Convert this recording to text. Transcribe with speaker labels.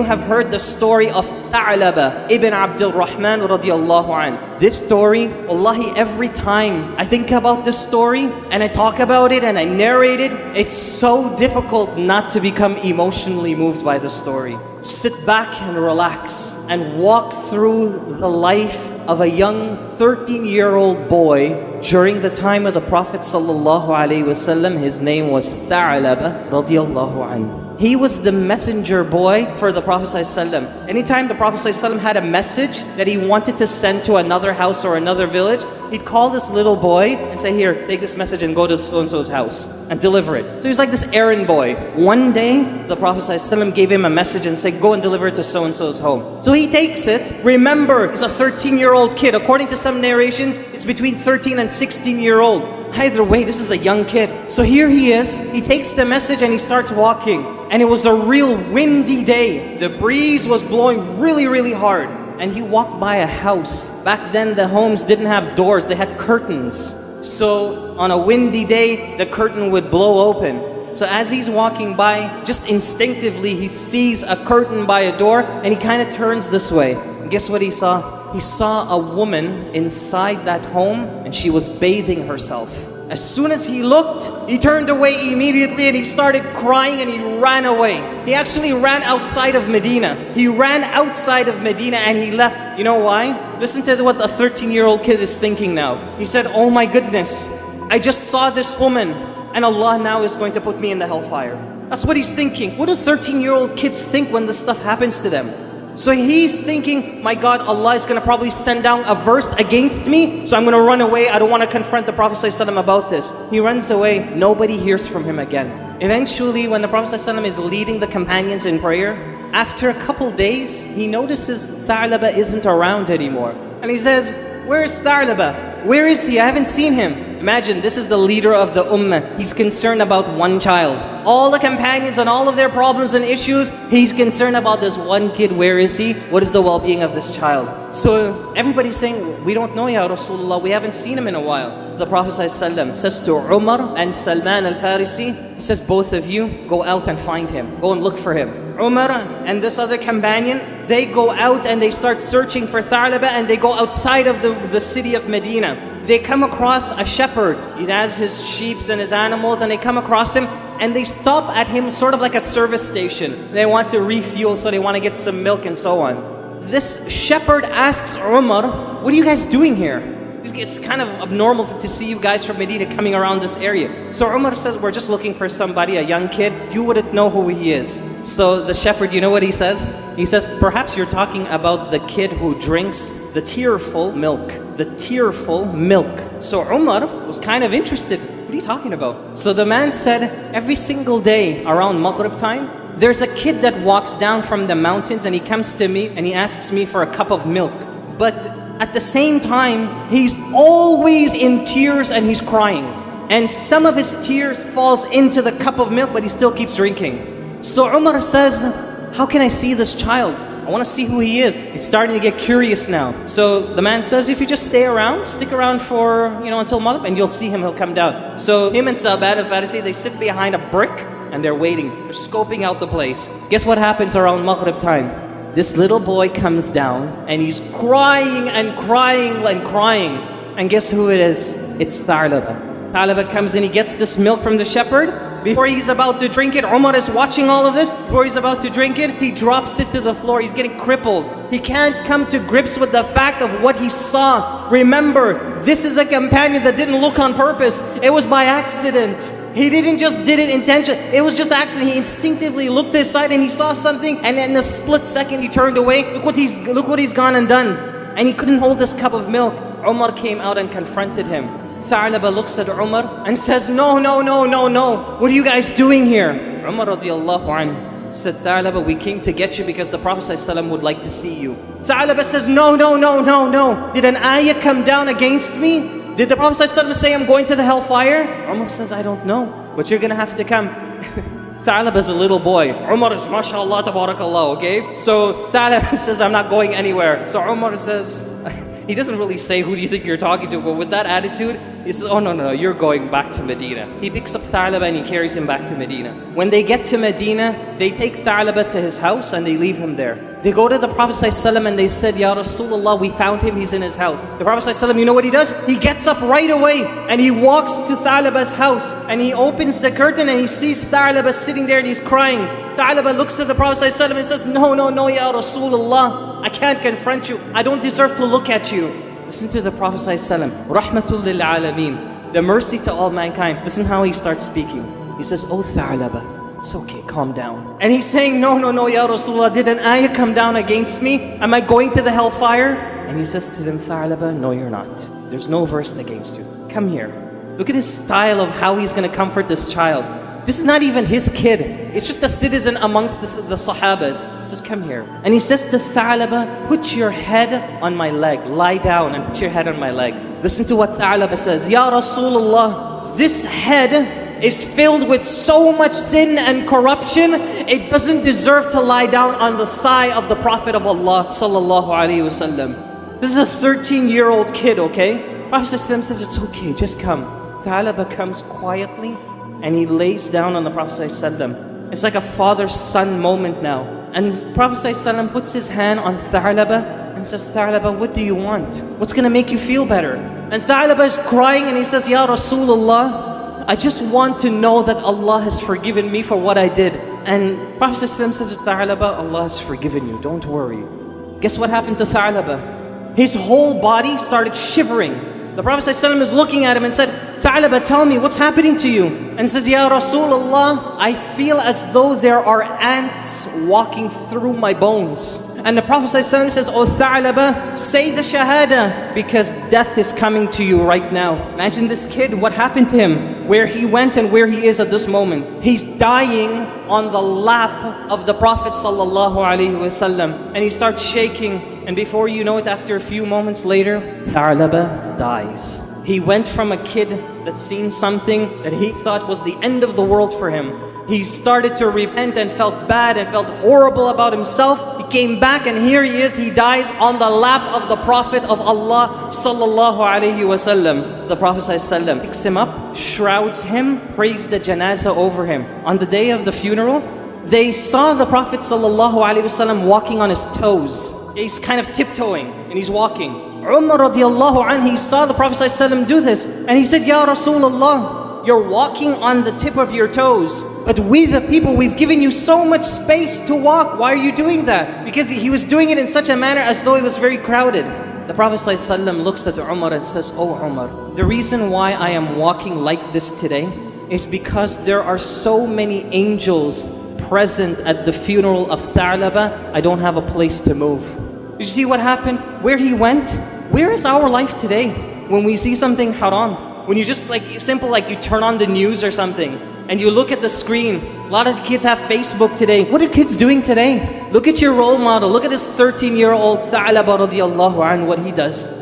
Speaker 1: you have heard the story of Tha'laba ibn Abdul Rahman radiallahu anh. This story, wallahi, every time I think about this story and I talk about it and I narrate it, it's so difficult not to become emotionally moved by the story. Sit back and relax and walk through the life of a young 13-year-old boy during the time of the Prophet sallallahu alaihi wasallam. His name was Tha'laba radiallahu anhu. He was the messenger boy for the Prophet ﷺ. Anytime the Prophet ﷺ had a message that he wanted to send to another house or another village, he'd call this little boy and say, here, take this message and go to so-and-so's house and deliver it. So he was like this errand boy. One day, the Prophet ﷺ gave him a message and said, go and deliver it to so-and-so's home. So he takes it. Remember, he's a 13-year-old kid. According to some narrations, it's between 13 and 16-year-old. Either way, this is a young kid. So here he is, he takes the message and he starts walking. And it was a real windy day. The breeze was blowing really, really hard. And he walked by a house. Back then the homes didn't have doors, they had curtains. So on a windy day, the curtain would blow open. So as he's walking by, just instinctively he sees a curtain by a door and he kind of turns this way. And guess what he saw? He saw a woman inside that home and she was bathing herself. As soon as he looked, he turned away immediately and he started crying and he ran away. He actually ran outside of Medina. He ran outside of Medina and he left. You know why? Listen to what a 13-year-old kid is thinking now. He said, oh my goodness, I just saw this woman and Allah now is going to put me in the hellfire. That's what he's thinking. What do 13-year-old kids think when this stuff happens to them? So he's thinking, my God, Allah is going to probably send down a verse against me, so I'm going to run away. I don't want to confront the Prophet ﷺ about this. He runs away. Nobody hears from him again. Eventually, when the Prophet ﷺ is leading the companions in prayer, after a couple days, he notices Tha'laba isn't around anymore. And he says, where is Tha'laba? Where is he? I haven't seen him. Imagine, this is the leader of the ummah. He's concerned about one child. All the companions and all of their problems and issues, he's concerned about this one kid. Where is he? What is the well-being of this child? So everybody's saying, we don't know, Ya Rasulullah. We haven't seen him in a while. The Prophet ﷺ says to Omar and Salman al-Farisi, he says, both of you, go out and find him. Go and look for him. Omar and this other companion, they go out and they start searching for Tha'laba and they go outside of the city of Medina. They come across a shepherd. He has his sheep and his animals and they come across him and they stop at him sort of like a service station. They want to refuel, so they want to get some milk and so on. This shepherd asks Omar, what are you guys doing here? It's kind of abnormal to see you guys from Medina coming around this area. So Omar says, we're just looking for somebody, a young kid. You wouldn't know who he is. So the shepherd, you know what he says? He says, perhaps you're talking about the kid who drinks the tearful milk. The tearful milk. So Omar was kind of interested. What are you talking about? So the man said, every single day around Maghrib time, there's a kid that walks down from the mountains and he comes to me and he asks me for a cup of milk. But at the same time, he's always in tears and he's crying. And some of his tears falls into the cup of milk, but he still keeps drinking. So Umar says, how can I see this child? I want to see who he is. He's starting to get curious now. So the man says, if you just stay around, stick around for, until Maghrib, and you'll see him, he'll come down. So him and Sahabi al-Farisi, they sit behind a brick and they're waiting. They're scoping out the place. Guess what happens around Maghrib time? This little boy comes down and he's crying and crying and crying. And guess who it is? It's Tha'laba. Tha'laba comes in, he gets this milk from the shepherd. Before he's about to drink it, Omar is watching all of this. Before he's about to drink it, he drops it to the floor. He's getting crippled. He can't come to grips with the fact of what he saw. Remember, this is a companion that didn't look on purpose. It was by accident. He didn't just did it intentionally. It was just accident. He instinctively looked to his side and he saw something, and in a split second he turned away. Look what he's gone and done. And he couldn't hold this cup of milk. Omar came out and confronted him. Tha'laba looks at Omar and says, no. What are you guys doing here? Umar radiallahu anhu said, Tha'laba, we came to get you because the Prophet ﷺ would like to see you. Tha'laba says, no. Did an ayah come down against me? Did the Prophet ﷺ say I'm going to the hellfire? Umar says, I don't know, but you're going to have to come. Tha'laba is a little boy. Umar is mashallah, tabarakallah, okay? So Tha'laba says, I'm not going anywhere. So Umar says, he doesn't really say, who do you think you're talking to? But with that attitude, He says, oh no, you're going back to Medina. He picks up Tha'laba and he carries him back to Medina. When they get to Medina, they take Tha'laba to his house and they leave him there. They go to the Prophet ﷺ and they said, Ya Rasulullah, we found him, he's in his house. The Prophet ﷺ, you know what he does? He gets up right away and he walks to Tha'laba's house and he opens the curtain and he sees Tha'laba sitting there and he's crying. Tha'laba looks at the Prophet ﷺ and says, no, Ya Rasulullah, I can't confront you. I don't deserve to look at you. Listen to the Prophet ﷺ, Rahmatul lil Alameen, the mercy to all mankind. Listen how he starts speaking. He says, oh Tha'laba, it's okay, calm down. And he's saying, no, Ya Rasulullah, did an ayah come down against me? Am I going to the hellfire? And he says to them, Tha'laba, no you're not. There's no verse against you. Come here. Look at his style of how he's going to comfort this child. This is not even his kid. It's just a citizen amongst the Sahabas. He says, come here. And he says to Tha'laba, put your head on my leg. Lie down and put your head on my leg. Listen to what Tha'laba says. Ya Rasulullah, this head is filled with so much sin and corruption, it doesn't deserve to lie down on the thigh of the Prophet of Allah sallallahu alaihi wasallam. This is a 13-year-old kid, okay? Prophet says, it's okay, just come. Tha'laba comes quietly and he lays down on the Prophet ﷺ. It's like a father-son moment now. And Prophet ﷺ puts his hand on Tha'laba and says, Tha'laba, what do you want? What's going to make you feel better? And Tha'laba is crying and he says, Ya Rasulullah, I just want to know that Allah has forgiven me for what I did. And Prophet ﷺ says to Tha'laba, Allah has forgiven you, don't worry. Guess what happened to Tha'laba? His whole body started shivering. The Prophet ﷺ is looking at him and said, Tha'laba, tell me, what's happening to you? And says, Ya Rasulullah, I feel as though there are ants walking through my bones. And the Prophet ﷺ says, oh Tha'laba, say the Shahada, because death is coming to you right now. Imagine this kid, what happened to him, where he went and where he is at this moment. He's dying on the lap of the Prophet ﷺ. And he starts shaking. And before you know it, after a few moments later, Tha'laba dies. He went from a kid that seen something that he thought was the end of the world for him. He started to repent and felt bad and felt horrible about himself. He came back and here he is, he dies on the lap of the Prophet of Allah sallallahu alaihi wasallam. The Prophet sallallahu picks him up, shrouds him, prays the janazah over him. On the day of the funeral, they saw the Prophet sallallahu alaihi wasallam walking on his toes. He's kind of tiptoeing and he's walking. Omar radiallahu anhu, he saw the Prophet ﷺ do this and he said, Ya Rasulullah, you're walking on the tip of your toes, but we the people, we've given you so much space to walk. Why are you doing that? Because he was doing it in such a manner as though it was very crowded. The Prophet ﷺ looks at Omar and says, oh Omar, the reason why I am walking like this today is because there are so many angels present at the funeral of Tha'laba, I don't have a place to move. You see what happened? Where he went? Where is our life today? When we see something haram, when you just simple like you turn on the news or something and you look at the screen. A lot of the kids have Facebook today. What are kids doing today? Look at your role model. Look at this 13-year-old Tha'laba radiallahu anhu, what he does.